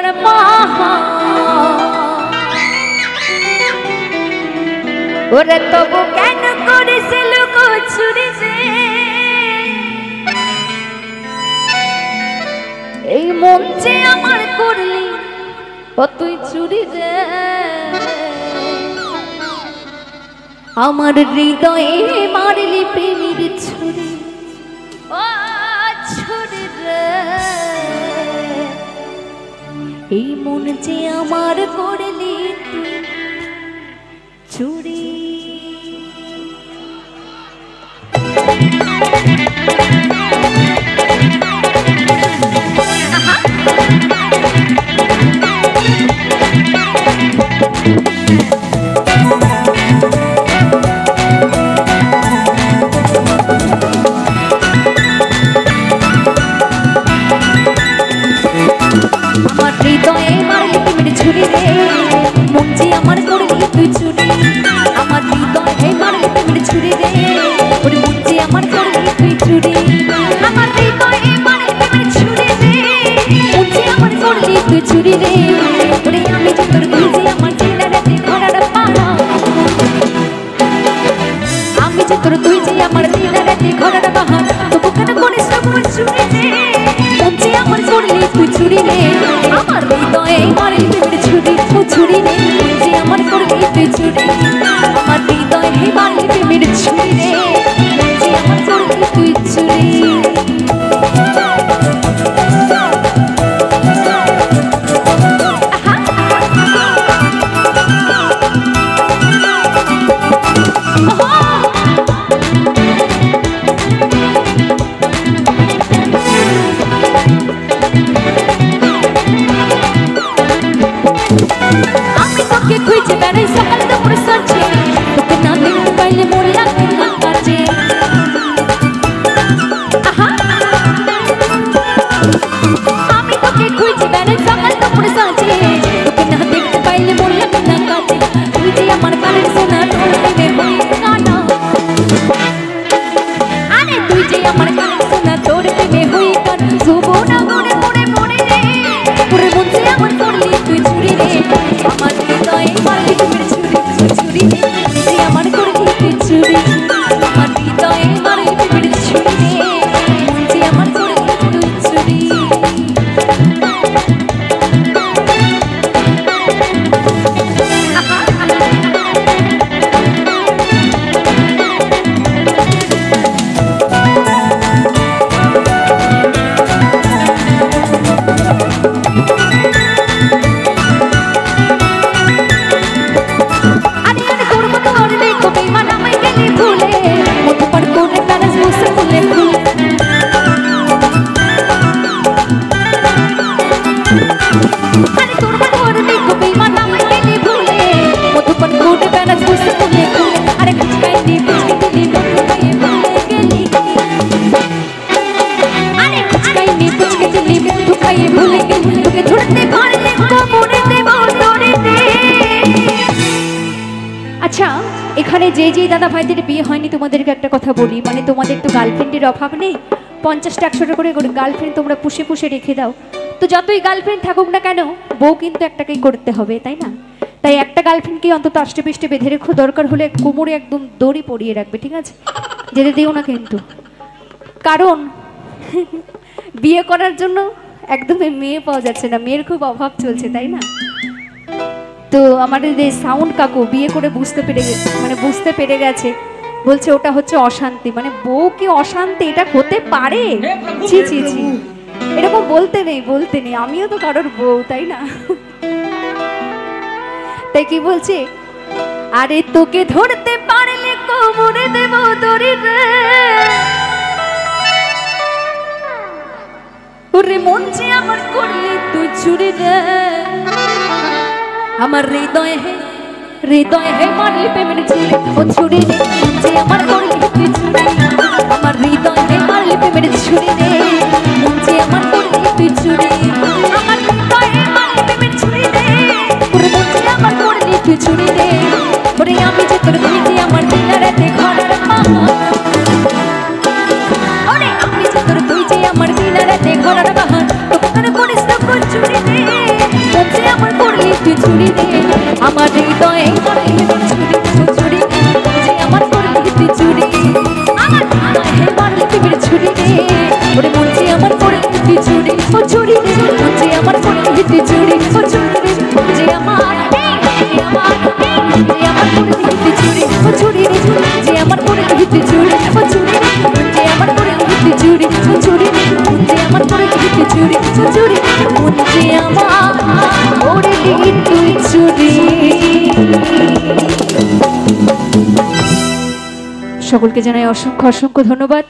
ঘোড়ার পাহা ওরে তবু কেন করেছিল চুরি রে এই মন যে আমার করলি ও তুই চুরি রে আমার হৃদয়ে মারলি প্রেমের ছুরি ও ছুরি রে এই মন যে আমার করলি তুই চুরি চুরি রে ওরে আমি যে তোর ভিজে আমার দিনারাতে ঘোড়ার পাড়া আমি যে তোর তুই যে আমার দিনারাতে ঘোড়ার বাহার তবু কেন করিস না চুরি রে যে আমার করলি তুই চুরি রে আমার হৃদয়ে মারলি প্রেমের ছুরি ও ছুরি রে যে আমার করলি তুই চুরি আমার হৃদয়ে মারলি প্রেমের ছুরি রে যে আমার করলি তুই চুরি এখানে যে যে দাদা ভাইদের বিয়ে হয়নি তোমাদেরকে একটা কথা বলি মানে তোমাদের তো গার্লফ্রেন্ডের অভাব নেই 50টা 100টা করে গার্লফ্রেন্ড তোমরা পুষে পুষে রেখে দাও তো যতই গার্লফ্রেন্ড থাকুক না কেন বউ কিন্তু একটাকেই করতে হবে তাই না তাই একটা গার্লফ্রেন্ডকে অন্তত আষ্টেপৃষ্টে বেঁধে রেখো দরকার হলে কোমরে একদম দড়ি পরিয়ে রাখবে ঠিক আছে যেতে দিও না কিন্তু কারণ বিয়ে করার জন্য একদমই মেয়ে পাওয়া যাচ্ছে না মেয়ের খুব অভাব চলছে তাই না তো আমাদের এই সাউন্ড কাকু বিয়ে করে বুঝতে পেরে গেছে বলছে ওটা হচ্ছে অশান্তি মানে বউ কি অশান্তি এটা হতে পারে ছি ছি ছি এরকম বলতে নেই আমিও তো কারোর বউ তাই না তাই কি বলছে আরে তোকে ধরতে পারলে কোমরে দেব দড়ি রে ওরে মন যে আমার করলি তুই চুরি রে আমার হৃদয়ে মারলি প্রেমের ছুরি ও ছুরি রে যে আমার করলি তুই চুরি আমার হৃদয়ে মারলি প্রেমের ছুরি রে যে আমার করলি তুই চুরি আমার হৃদয়ে মারলি প্রেমের ছুরি রে ওরে মন যে আমার করলি তুই চুরি রে ওরে আমি যে তোর ভিজে আমার দিনারাতে ঘোড়ার পাহা ওরে আমি যে তোর তুই যে আমার দিনারাতে ঘোড়ার পাহা তো কেন করিস না চুরি রে ছুরি রে আমার হৃদয়ে ছুরি যে আমার করতে চুরি আমার পৃথিবীর ছুরি রে ওরে মন যে আমার করতে চুরি ও ছুরি রে মন যে আমার করতে চুরি ও ছুরি রে মন যে আমার করতে চুরি ও ছুরি রে যে আমার করতে চুরি ও ছুরি রে যে আমার করতে চুরি ও ছুরি রে যে আমার করতে চুরি ও ছুরি মন যে আমার করতে চুরি। সকলকে জানাই অসংখ্য অসংখ্য ধন্যবাদ।